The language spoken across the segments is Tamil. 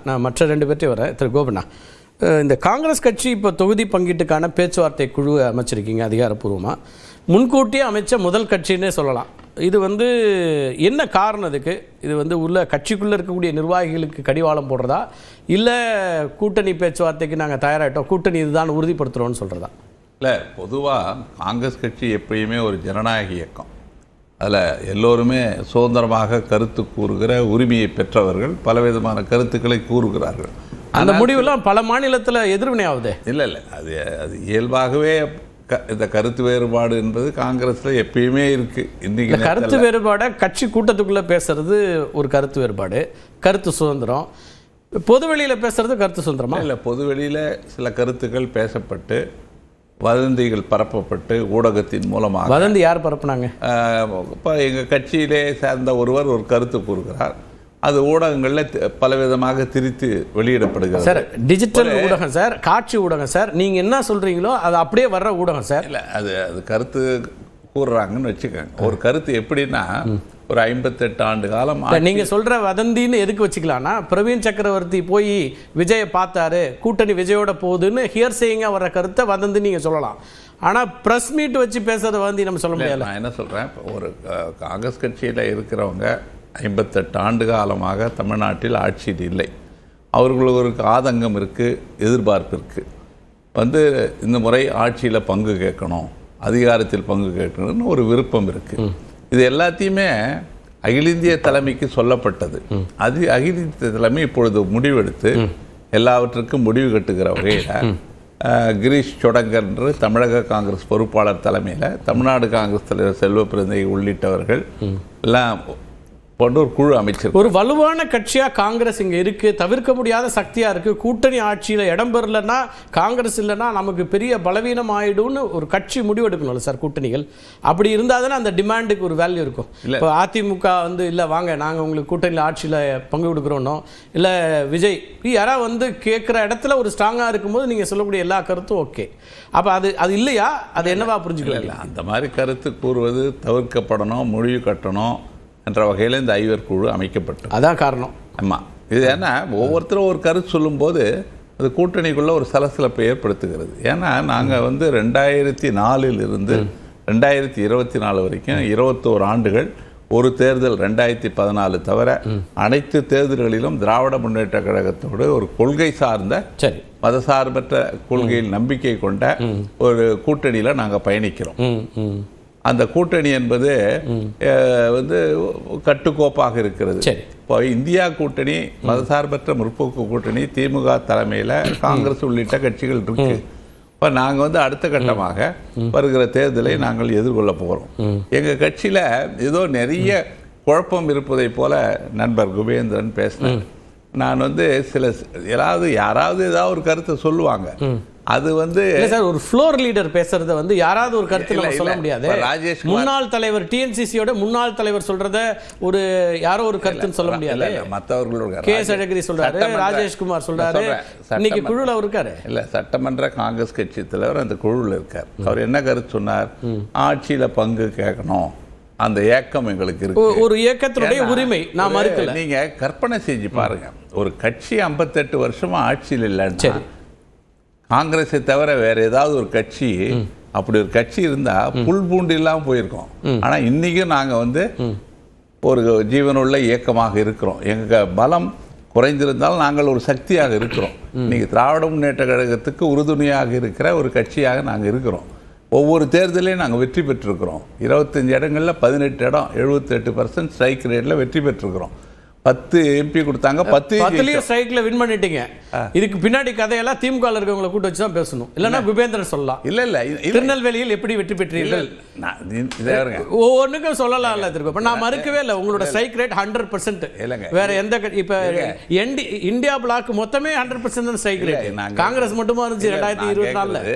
நான் மற்ற ரெண்டு பேர்ட்டையும் வரேன். திரு கோபண்ணா, இந்த காங்கிரஸ் கட்சி இப்போ தொகுதி பங்கீட்டுக்கான பேச்சுவார்த்தை குழு அமைச்சிருக்கீங்க அதிகாரப்பூர்வமாக. முன்கூட்டியே அமைச்ச முதல் கட்சின்னே சொல்லலாம். இது என்ன காரணம் இதுக்கு? இது உள்ள கட்சிக்குள்ளே இருக்கக்கூடிய நிர்வாகிகளுக்கு கடிவாளம் போடுறதா, இல்லை கூட்டணி பேச்சுவார்த்தைக்கு நாங்கள் தயாராகிட்டோம், கூட்டணி இதுதான் உறுதிப்படுத்துகிறோன்னு சொல்கிறதா? இல்லை, பொதுவாக காங்கிரஸ் கட்சி எப்பயுமே ஒரு ஜனநாயக இயக்கம். அதில் எல்லோருமே சுதந்திரமாக கருத்து கூறுகிற உரிமையை பெற்றவர்கள், பலவிதமான கருத்துக்களை கூறுகிறார்கள். அந்த முடிவெல்லாம் பல மாநிலத்தில் எதிர்வினை ஆகுது. இல்லை அது இயல்பாகவே இந்த கருத்து வேறுபாடு என்பது காங்கிரஸில் எப்பயுமே இருக்குது. இன்றைக்கி கருத்து வேறுபாடை கட்சி கூட்டத்துக்குள்ளே பேசுறது ஒரு கருத்து வேறுபாடு, கருத்து சுதந்திரம். பொது வெளியில் பேசுறது கருத்து சுதந்திரமா? இல்லை, பொது வெளியில் சில கருத்துக்கள் பேசப்பட்டு வதந்திகள் பரப்பப்பட்டு ஊடகத்தின் மூலமாக. வதந்தி யார் பரப்புனாங்க? இப்போ எங்கள் கட்சியிலே சேர்ந்த ஒருவர் ஒரு கருத்து கூறுகிறார், அது ஊடகங்களில் பலவிதமாக திரித்து வெளியிடப்படுகிறது. சார், டிஜிட்டல் ஊடகம் சார், காட்சி ஊடகம் சார், நீங்கள் என்ன சொல்கிறீங்களோ அது அப்படியே வர்ற ஊடகம் சார். இல்லை, அது கருத்து கூறுறாங்கன்னு வச்சுக்கோங்க. ஒரு கருத்து எப்படின்னா, ஒரு 58 ஆண்டு காலம் நீங்கள் சொல்கிற வதந்தின்னு எதுக்கு வச்சுக்கலாம்னா, பிரவீன் சக்கரவர்த்தி போய் விஜயை பார்த்தாரு, கூட்டணி விஜயோட போகுதுன்னு ஹியர்சேயிங்காக வர கருத்தை வதந்தி நீங்கள் சொல்லலாம். ஆனால் ப்ரெஸ் மீட் வச்சு பேசுறத வந்து நம்ம சொல்ல முடியாது. நான் என்ன சொல்கிறேன், இப்போ ஒரு காங்கிரஸ் கட்சியில் இருக்கிறவங்க 58 ஆண்டு காலமாக தமிழ்நாட்டில் ஆட்சியில் இல்லை. அவர்களுக்கு ஒரு ஆதங்கம் இருக்குது, எதிர்பார்ப்பு இருக்குது. இந்த முறை ஆட்சியில் பங்கு கேட்கணும், அதிகாரத்தில் பங்கு கேட்கணும்னு ஒரு விருப்பம் இருக்குது. இது எல்லாத்தையுமே அகில இந்திய தலைமைக்கு சொல்லப்பட்டது. அகில இந்திய தலைமை இப்பொழுது முடிவெடுத்து எல்லாவற்றுக்கும் முடிவு கட்டுகிற வகையில் கிரீஷ் சொடங்கர் என்று தமிழக காங்கிரஸ் பொறுப்பாளர் தலைமையில் தமிழ்நாடு காங்கிரஸ் தலைவர் செல்வ பிறந்தை உள்ளிட்டவர்கள் எல்லாம் போன்ற ஒரு குழு அமைச்சர். ஒரு வலுவான கட்சியாக காங்கிரஸ் இங்கே இருக்குது, தவிர்க்க முடியாத சக்தியாக இருக்குது. கூட்டணி ஆட்சியில் இடம் பெறலைன்னா, காங்கிரஸ் இல்லைன்னா நமக்கு பெரிய பலவீனம் ஆகிடும்னு ஒரு கட்சி முடிவெடுக்கணும்ல சார். கூட்டணிகள் அப்படி இருந்தால் தானே அந்த டிமாண்டுக்கு ஒரு வேல்யூ இருக்கும். இப்போ அதிமுக இல்லை வாங்க நாங்கள் உங்களுக்கு கூட்டணியில் ஆட்சியில் பங்கு கொடுக்குறோன்னோ, இல்லை விஜய் யாராவது கேட்குற இடத்துல ஒரு ஸ்ட்ராங்காக இருக்கும்போது நீங்கள் சொல்லக்கூடிய எல்லா கருத்தும் ஓகே. அப்போ அது இல்லையா? அது என்னவா புரிஞ்சுக்கலாம்? அந்த மாதிரி கருத்து கூறுவது தவிர்க்கப்படணும், முடிவு கட்டணும் என்ற வகையில் இந்த ஐவர் குழு அமைக்கப்பட்டது. அதான் காரணம். ஆமாம், இது ஏன்னா ஒவ்வொருத்தரும் ஒரு கருத்து சொல்லும்போது அது கூட்டணிக்குள்ளே ஒரு சலசலப்பை ஏற்படுத்துகிறது. ஏன்னா நாங்கள் 2004 2024 வரைக்கும் 21 ஆண்டுகள், ஒரு தேர்தல் 2014 தவிர அனைத்து தேர்தல்களிலும் திராவிட முன்னேற்ற கழகத்தோடு ஒரு கொள்கை சார்ந்த மதசார்பற்ற கொள்கையில் நம்பிக்கை கொண்ட ஒரு கூட்டணியில் நாங்கள் பயணிக்கிறோம். அந்த கூட்டணி என்பது கட்டுக்கோப்பாக இருக்கிறது. இப்போ இந்தியா கூட்டணி, மதசார்பற்ற முற்போக்கு கூட்டணி, திமுக தலைமையில் காங்கிரஸ் உள்ளிட்ட கட்சிகள் இருக்கு. இப்போ நாங்கள் அடுத்த கட்டமாக வருகிற தேர்தலை நாங்கள் எதிர்கொள்ள போகிறோம். எங்கள் கட்சியில் ஏதோ நிறைய குழப்பம் இருப்பதை போல நண்பர் குபேந்திரன் பேசினேன். நான் யாராவது ஏதாவது ஒரு கருத்தை சொல்லுவாங்க. அது சார், ஒரு ஃப்ளோர் லீடர் பேசுறத யாராவது ஒரு கருத்து நம்ம சொல்ல முடியாது. ராஜேஷ் முன்னாள் தலைவர், டிஎன்சிசியோட முன்னாள் தலைவர் சொல்றத யாரோ ஒரு கருத்துன்னு சொல்ல முடியாது. மற்றவர்களோட கே.எஸ். அழகிரி சொல்றாரு, ராஜேஷ்குமார் சொல்றாரு, இன்னைக்கு குழுல இருக்காரு. இல்ல, சட்டமன்ற காங்கிரஸ் கட்சி தலைவர் அந்த குழுவில் இருக்கார். அவர் என்ன கருத்து சொன்னார்? ஆட்சியில பங்கு கேட்கணும், அந்த ஏக்கம் எங்களுக்கு இருக்கு. ஒரு இயக்கத்தினுடைய உரிமை நான் மறுக்கல. நீங்க கற்பனை செஞ்சு பாருங்க, ஒரு கட்சி 58 வருஷமா ஆட்சியில் இல்லைன்னு, காங்கிரஸை தவிர வேற ஏதாவது ஒரு கட்சி, அப்படி ஒரு கட்சி இருந்தா புல் பூண்டு இல்லாமல் போயிருக்கோம். ஆனா இன்னைக்கும் நாங்க ஒரு ஜீவனுள்ள இயக்கமாக இருக்கிறோம். எங்க பலம் குறைந்திருந்தாலும் நாங்கள் ஒரு சக்தியாக இருக்கிறோம். இன்னைக்கு திராவிட முன்னேற்ற கழகத்துக்கு உறுதுணையாக இருக்கிற ஒரு கட்சியாக நாங்கள் இருக்கிறோம். ஒவ்வொரு தேர்தலையும் நாங்கள் வெற்றி பெற்றிருக்கிறோம். 25 இடங்களில் 18 இடம், 78% ஸ்ட்ரைக் ரேட்டில் வெற்றி பெற்றிருக்கிறோம். 10 MP கொடுத்தாங்க, 10 ஸ்ட்ரைக்ல வின் பண்ணிட்டீங்க. இதுக்கு பின்னாடி கதையெல்லாம் திமுக இருக்கவங்களை கூட்டு வச்சு தான் பேசணும், இல்லைன்னா குபேந்திரன் சொல்லலாம். இல்ல திருநெல்வேலியில் எப்படி வெற்றி பெற்றீர்கள் ஒவ்வொன்றுக்கும் சொல்லலாம். இல்ல திரும்ப நான் மறுக்கவே இல்லை, உங்களோட ஸ்ட்ரைக் ரேட் 100%. வேற எந்த இப்ப இந்தியா பிளாக் மொத்தமே 100% ஸ்ட்ரைக் ரேட். காங்கிரஸ் மட்டுமா இருந்துச்சு 2024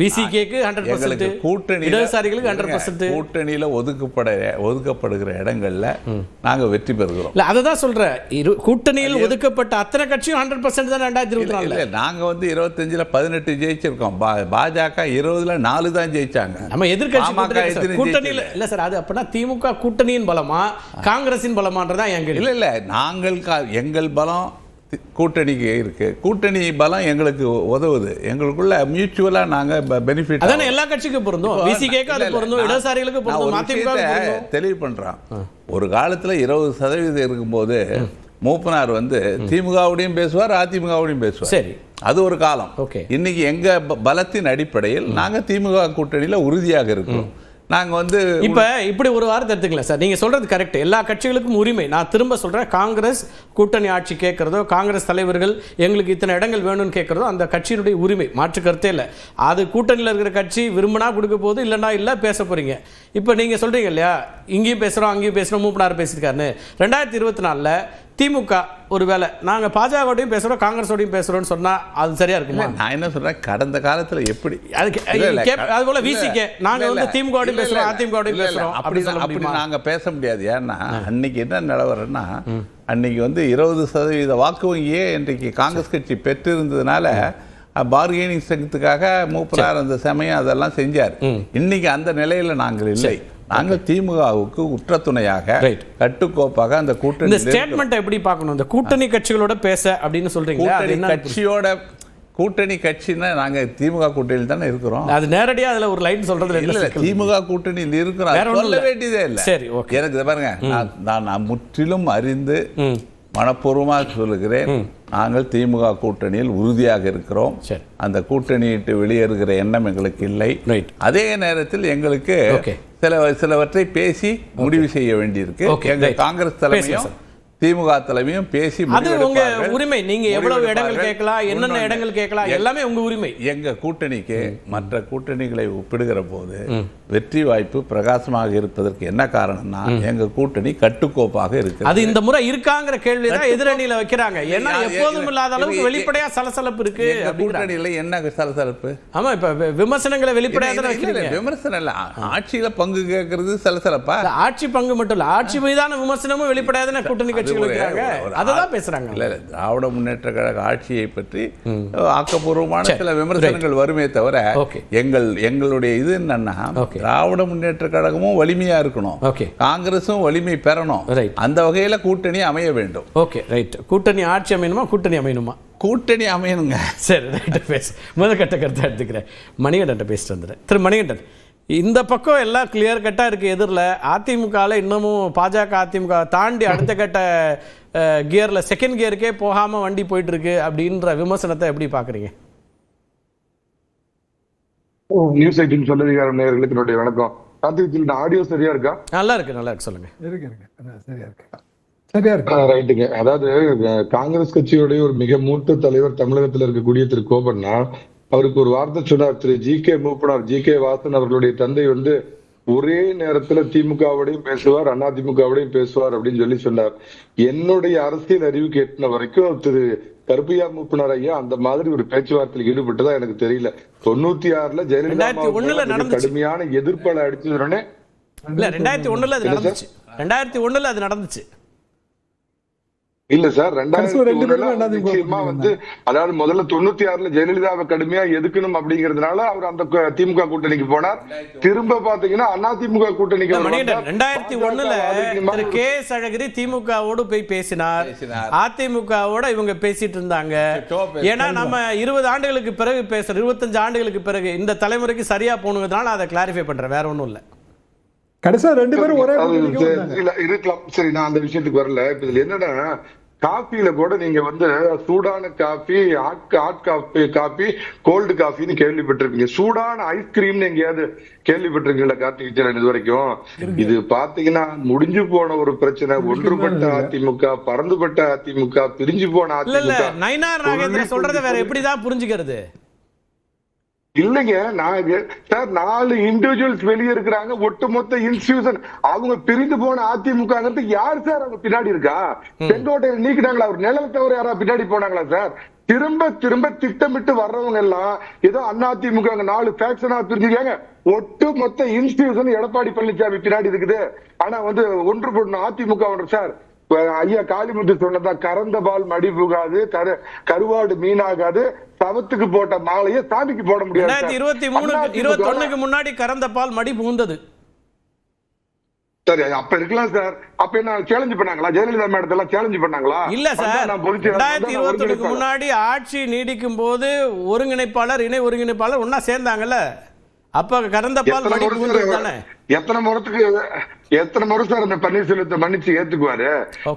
விசிகேக்கு 100%, கூட்டணி இடதுசாரிகளுக்கு 100%. கூட்டணியில ஒதுக்கப்படுகிற இடங்கள்ல நாங்க வெற்றி பெறுகிறோம். அதுதான் சொல்றேன், கூட்டணியில் ஒதுக்கப்பட்ட அத்தனை கட்சியும் 100% தான் 2024. நாங்க 25ல 18 ஜெயிச்சிருக்கோம். பாஜக 20ல 4 தான் ஜெயிச்சாங்க. நம்ம எதிர்க்கட்சி கூட்டணியில் இல்ல சார். அது அப்படின்னா திமுக கூட்டணியின் பலமா காங்கிரசின் பலமான்றதான் எங்க? இல்ல நாங்கள் எங்கள் பலம் கூட்டணிக்கு இருக்கு. கூட்டணி பலம் எங்களுக்கு உதவுது. எங்களுக்குள்ள மியூச்சுவலா நாங்க பெனிஃபிட். அதானே எல்லா கட்சிக்கும் பொருந்தும். விசிகேக்கு அது பொருந்தும், இடதுசாரிகளுக்கு பொருந்தும், மதிமுகவுக்கு தெளிவு பண்றான். ஒரு காலத்துல 20% இருக்கும்போது மூப்பனார் வந்து திமுகவுடையும் பேசுவார், அதிமுகவுடையும் பேசுவார். சரி, அது ஒரு காலம். இன்னைக்கு எங்க பலத்தின் அடிப்படையில் நாங்க திமுக கூட்டணியில உறுதியாக இருக்கிறோம். நாங்க வந்து இப்படி ஒரு வாரத்தை எடுத்துக்கலாம் சார். நீங்க சொல்றது கரெக்ட். எல்லா கட்சிகளுக்கும் உரிமை. நான் திரும்ப சொல்றேன், காங்கிரஸ் கூட்டணி ஆட்சி கேட்கறதோ, காங்கிரஸ் தலைவர்கள் எங்களுக்கு இத்தனை இடங்கள் வேணும்னு கேட்கறதோ அந்த கட்சியினுடைய உரிமை, மாற்று கருத்தே இல்லை. அது கூட்டணியில் இருக்கிற கட்சி விரும்பினா கொடுக்க போகுது, இல்லைன்னா இல்லை பேச போறீங்க. இப்போ நீங்க சொல்றீங்க இல்லையா, இங்கேயும் பேசுறோம் அங்கேயும் பேசுறோம், மூப்பனார் பேசியிருக்காருன்னு. 2024 திமுக ஒருவேளை நாங்க பாஜகவோடையும் பேசுறோம் காங்கிரஸோடையும் பேசுறோம்னு சொன்னா அது சரியா இருக்குமா? நான் என்ன சொல்றேன், கடந்த காலத்துல எப்படி அது போல விசிகே நாங்க வந்து திமுகவோடையும் பேசுறோம் அதிமுகவோடையும் பேசுறோம் அப்படி நாங்க பேச முடியாது. ஏன்னா அன்னைக்கு என்ன நிலவரம்னா, அன்னைக்கு வந்து 20% வாக்கு வங்கியே இன்றைக்கு காங்கிரஸ் கட்சி பெற்றிருந்ததுனால பார்கெனிங் ஸ்ட்ரெங்த்துக்காக மூப்பனார் அந்த சமயம் அதெல்லாம் செஞ்சார். இன்னைக்கு அந்த நிலையில நாங்கள் இல்லை. நாங்கள் திமுகவுக்கு உற்ற துணையாக கட்டுக்கோப்பாக அந்த கூட்டணி. இந்த ஸ்டேட்மெண்ட் எப்படி பார்க்கணும்? இந்த கூட்டணி கட்சிகளோட பேச அப்படின்னு சொல்றீங்க. கூட்டணி கட்சின்னா நாங்க திமுக கூட்டணியில் தானே இருக்கிறோம். அது நேரடியா அதுல ஒரு லைன் சொல்றது இல்ல, திமுக கூட்டணியில் இருக்கிறோம், சொல்ல வேண்டியதே இல்லை. சரி, எனக்கு பாருங்க, நான் முற்றிலும் அறிந்து மனப்பூர்வமாக சொல்லுகிறேன், நாங்கள் திமுக கூட்டணியில் உறுதியாக இருக்கிறோம். அந்த கூட்டணியிட்டு வெளியேறுகிற எண்ணம் எங்களுக்கு இல்லை. அதே நேரத்தில் எங்களுக்கு சிலவற்றை பேசி முடிவு செய்ய வேண்டியிருக்கு. எங்க காங்கிரஸ் தலைமையும் திமுக தலைமையும் பேசி அது உங்க உரிமை. நீங்க எவ்வளவு இடங்கள் கேட்கலாம், என்னென்ன இடங்கள் கேட்கலாம், எல்லாமே உங்க உரிமை. எங்க கூட்டணிக்கு மற்ற கூட்டணிகளை ஒப்பிடுகிற போது வெற்றி வாய்ப்பு பிரகாசமாக இருப்பதற்கு என்ன காரணம்னா, எங்க கூட்டணி கட்டுக்கோப்பாக இருக்கு. அது இந்த முறை இருக்காங்கிற கேள்விதான் எதிரணியில வைக்கிறாங்க. ஏன்னா எப்போதும் இல்லாத அளவுக்கு வெளிப்படையா சலசலப்பு இருக்கு. கூட்டணியில என்ன சலசலப்பு? ஆமா, இப்ப விமர்சனங்களை வெளிப்படையா விமர்சனம் இல்ல, ஆட்சியில பங்கு கேட்கறது சலசலப்பா? ஆட்சி பங்கு மட்டும் இல்ல, ஆட்சி மீதான விமர்சனமும் வெளிப்படையா கூட்டணி கட்சி பேசுறாங்க. திராவிட முன்னேற்ற கழக ஆட்சியை பற்றி ஆக்கப்பூர்வமான சில விமர்சனங்கள் வருமே தவிர, எங்களுடைய இது என்னன்னா, திராவிட முன்னேற்ற கழகமும் வலிமையா இருக்கணும், காங்கிரஸும் வலிமை பெறணும். அந்த வகையில கூட்டணி அமைய வேண்டும். Okay, right. கூட்டணி ஆட்சி அமையணுமா, கூட்டணி அமையணுமா? கூட்டணி அமையணுங்க. சரி, ரைட். பேச முதல் கட்ட கருத்தை எடுத்துக்கிறேன். மணிகண்டன் பேசிட்டு வந்துடுறேன். திரு மணிகண்டன், இந்த பக்கம் எல்லாம் கிளியர் கட்டாக இருக்குது. எதிரில் அதிமுகவில் இன்னமும் பாஜக அதிமுக தாண்டி அடுத்த கட்ட கியரில் செகண்ட் கியருக்கே போகாமல் வண்டி போயிட்டு இருக்கு அப்படின்ற விமர்சனத்தை எப்படி பார்க்குறீங்க? நியூஸ் 18 சொல்லதிகாரம் நேயர்களுக்கு என்னுடைய வணக்கம். கார்த்திக், ஆடியோ சரியா இருக்கா? நல்லா இருக்கு சொல்லுங்க. சரியா இருக்கு. ரைட்டுங்க. அதாவது காங்கிரஸ் கட்சியுடைய ஒரு மிக மூத்த தலைவர் தமிழகத்தில் இருக்கக்கூடிய திரு கோபண்ணா அவருக்கு ஒரு வார்த்தை சொன்னார். திரு ஜி.கே. மூப்பனார், ஜி.கே. வாசன் அவர்களுடைய தந்தை வந்து ஒரே நேரத்துல திமுகவோடையும் பேசுவார், அதிமுகவோடையும் பேசுவார் அப்படின்னு சொல்லி சொன்னார். என்னுடைய அரசியல் அறிவுக்கு எட்டின வரைக்கும் திரு கருப்பையா மூப்பனார் ஐயா அந்த மாதிரி ஒரு பேச்சுவார்த்தையில் ஈடுபட்டதா எனக்கு தெரியல. 96ல ஜெயலலிதா கடுமையான எதிர்ப்பலை அடிச்சதுடனே 2001 அது நடந்துச்சு. இல்ல சார், 2001 வந்து அதாவது முதல்ல 96ல ஜெயலலிதாவை கடுமையா எதுக்கணும் அப்படிங்கறதுனால அவர் அந்த திமுக கூட்டணிக்கு போனார். திரும்ப பாத்தீங்கன்னா அதிமுக கூட்டணிக்கு 2001 கே.எஸ். அழகிரி திமுகவோடு போய் பேசினார், அதிமுகவோட இவங்க பேசிட்டு இருந்தாங்க. ஏன்னா நம்ம 20 ஆண்டுகளுக்கு பிறகு பேசுறோம், 25 ஆண்டுகளுக்கு பிறகு இந்த தலைமுறைக்கு சரியா போகணுங்கிறதுனால அதை கிளாரிஃபை பண்றேன், வேற ஒண்ணும் இல்ல. கடைசியா 2 பேரும் ஒரே இருக்கலாம். சரி, நான் அந்த விஷயத்துக்கு வரல. இப்ப இதுல என்னன்னா, காஃபில கூட நீங்க வந்து சூடான காஃபி, ஹாட் காஃபி, கோல்டு காஃபின்னு கேள்விப்பட்டிருப்பீங்க. சூடான ஐஸ்கிரீம்னு எங்கேயாவது கேள்விப்பட்டிருக்கீங்களா கார்த்திக் விஜயன் இது வரைக்கும்? இது பாத்தீங்கன்னா முடிஞ்சு போன ஒரு பிரச்சனை. ஒன்றுபட்ட அதிமுக, பறந்துபட்ட அதிமுக, பிரிஞ்சு போன அதிமுக. நயினார் நாகேந்திரன் சொல்றதை வேற எப்படிதான் புரிஞ்சுக்கிறது? இல்லைங்க, சார் 4 இண்டிவிஜுவல்ஸ் வெளியே இருக்கிறாங்க, ஒட்டுமொத்த இன்ஸ்டிடியூஷன். அவங்க பிரிந்து போன அதிமுக யார் சார் அவங்க பின்னாடி இருக்கா? செங்கோட்டையில் நீக்கிட்டாங்களா? அவர் நிலம் தவிர யாராவது பின்னாடி போனாங்களா சார்? திரும்ப திரும்ப திட்டமிட்டு வர்றவங்க எல்லாம் ஏதோ அதிமுக 4 ஃபேக்ஷனா பிரிஞ்சுக்காங்க. ஒட்டுமொத்த இன்ஸ்டிடியூஷன் எடப்பாடி பழனிசாமி பின்னாடி இருக்குது. ஆனா வந்து ஒன்று போடணும் அதிமுக சார். ஐயா காளிமுத்து சொன்னதா, கறந்த பால் மடி புகாது, கருவாடு மீனாகாது, சவத்துக்கு போட்ட மாலையை சாமிக்கு போட முடியாது. 2021 முன்னாடி கறந்த பால் மடி புகுந்தது. சரி அப்ப இருக்கலாம் சார். அப்ப என்ன சேலஞ்ச் பண்ணாங்களா? ஜெயலலிதா மேடத்தை எல்லாம் சேலஞ்ச் பண்ணாங்களா? இல்ல சார், 2021 முன்னாடி ஆட்சி நீடிக்கும் போது ஒருங்கிணைப்பாளர் இணை ஒருங்கிணைப்பாளர் ஒன்னா சேர்ந்தாங்கல்ல, அப்ப கறந்த பால் தானே. எத்தனை முறை சார் அந்த பன்னீர்செல்வத்தை மன்னிச்சு ஏத்துக்குவாரு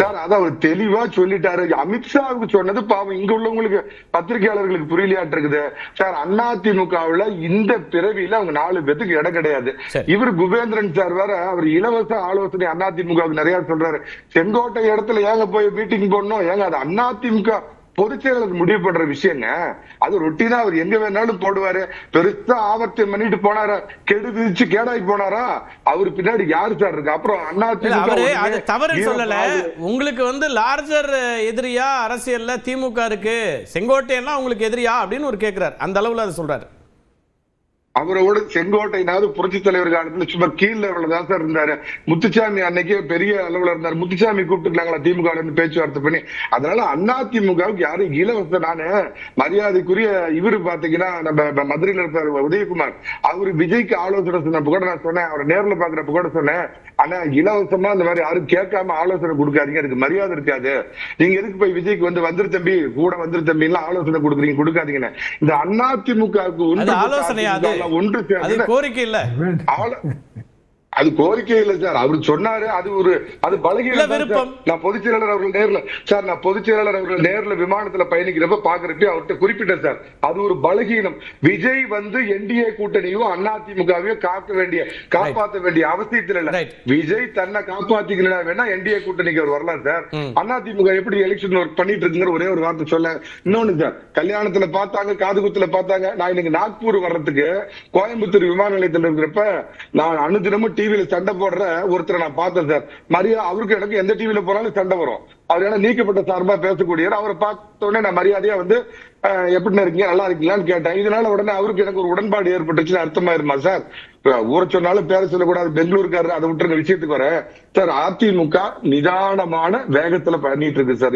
சார்? அத அவர் தெளிவா சொல்லிட்டாரு. அமித்ஷாவுக்கு சொன்னது பாவம் இங்க உள்ளவங்களுக்கு பத்திரிகையாளர்களுக்கு புரியலையாட்டு இருக்குது சார். அதிமுகவுல இந்த பிறவியில அவங்க 4 பேத்துக்கு இடம் கிடையாது. இவர் குபேந்திரன் சார் வேற, அவர் இலவச ஆலோசனை அதிமுகவுக்கு நிறைய சொல்றாரு. செங்கோட்டை இடத்துல ஏங்க போய் மீட்டிங் போடணும்? ஏங்க அது அதிமுக பொதுச் செயலர் முடிவு பண்ற விஷயங்க. அது ரொட்டீனா அவர் எங்க வேணாலும் போடுவாரு. பெருசா ஆவர்த்தம் பண்ணிட்டு போனாரா? கெடு விதிச்சு கேடாய் போனாரா? அவரு பின்னாடி யாரு சார் இருக்கு? அப்புறம் அது தவறு சொல்லல. உங்களுக்கு லார்ஜர் எதிரியா அரசியல்ல திமுக இருக்கு, செங்கோட்டையெல்லாம் உங்களுக்கு எதிரியா அப்படின்னு ஒரு கேட்கிறார். அந்த அளவுல அதை சொல்றாரு. அவரோட செங்கோட்டைனாவது புரட்சி தலைவர் காலத்துல சும்மா கீழ லெவல்ல தான் சார் இருந்தாரு. முத்துசாமி அன்னைக்கு பெரிய அளவுல இருந்தாரு. முத்துசாமி கூப்பிட்டுருக்காங்களா திமுக பேச்சுவார்த்தை பண்ணி? அதனால அதிமுகவுக்கு யாரும் இலவச. நானு மரியாதைக்குரிய இவரு பாத்தீங்கன்னா நம்ம மதுரையில இருப்பார் உதயகுமார், அவரு விஜய்க்கு ஆலோசனை சொன்னப்ப கூட நான் சொன்னேன், அவரை நேர்ல பாக்குறப்ப கூட சொன்னேன், ஆனா இலவசமா இந்த மாதிரி யாரும் கேட்காம ஆலோசனை கொடுக்காதீங்க, எனக்கு மரியாதை இருக்காது. நீங்க எதுக்கு போய் விஜய்க்கு வந்துரு தம்பி கூட வந்துரு தம்பி எல்லாம் ஆலோசனை கொடுக்குறீங்க, கொடுக்காதீங்கன்னு. இந்த அதிமுகவுக்கு ஒன்று கோரிக்கை இல்ல, அது கோரிக்கை இல்ல சார். அவரு சொன்னாரு, அது பலகீனம். நான் பொதுச் செயலாளர் அவர்கள் நேர்ல சார், நான் பொதுச் செயலாளர் அவர்கள் நேர்ல விமானத்துல பயணிக்கிறப்ப பாக்குறப்ப அவர்கிட்ட குறிப்பிட்டேன் சார், அது ஒரு பலகீனம். விஜய் என்டிஏ கூட்டணியும் அதிமுகவையும் காப்பாற்ற வேண்டிய அவசியத்தில் இல்ல. விஜய் தன்னை காப்பாத்திக்கல வேணா என்டிஏ கூட்டணிக்கு அவர் வரலாம் சார். அதிமுக எப்படி எலெக்ஷன் ஒர்க் பண்ணிட்டு இருக்குங்கிற ஒரே ஒரு வார்த்தை சொல்ல. இன்னொன்னு சார், கல்யாணத்துல பார்த்தாங்க, காதுகுத்துல பார்த்தாங்க. நான் இன்னைக்கு நாக்பூர் வர்றதுக்கு கோயம்புத்தூர் விமான நிலையத்தில் இருக்கிறப்ப நான் அனுதினமும் டிவியில சண்டை போடுற ஒருத்தரை நான் பார்த்தேன் சார். அவருக்கு எனக்கு எந்த டிவியில போனாலும் சண்டை வரும். அவர் ஏன்னா நீக்கப்பட்ட சார்பா பேசக்கூடிய, அவரை பார்த்த உடனே நான் மரியாதையா எப்படி இருக்கீங்க, நல்லா இருக்கீங்களான்னு கேட்டேன். இதனால உடனே அவருக்கு எனக்கு ஒரு உடன்பாடு ஏற்பட்டுச்சுன்னு அர்த்தமாயிருமா சார்? ஊரை சொன்னாலும் பேர சொல்லக்கூடாது, பெங்களூருக்காரர், அதை விட்டுருங்க விஷயத்துக்கு வர சார். அதிமுக நிதானமான வேகத்துல பண்ணிட்டு இருக்கு சார்.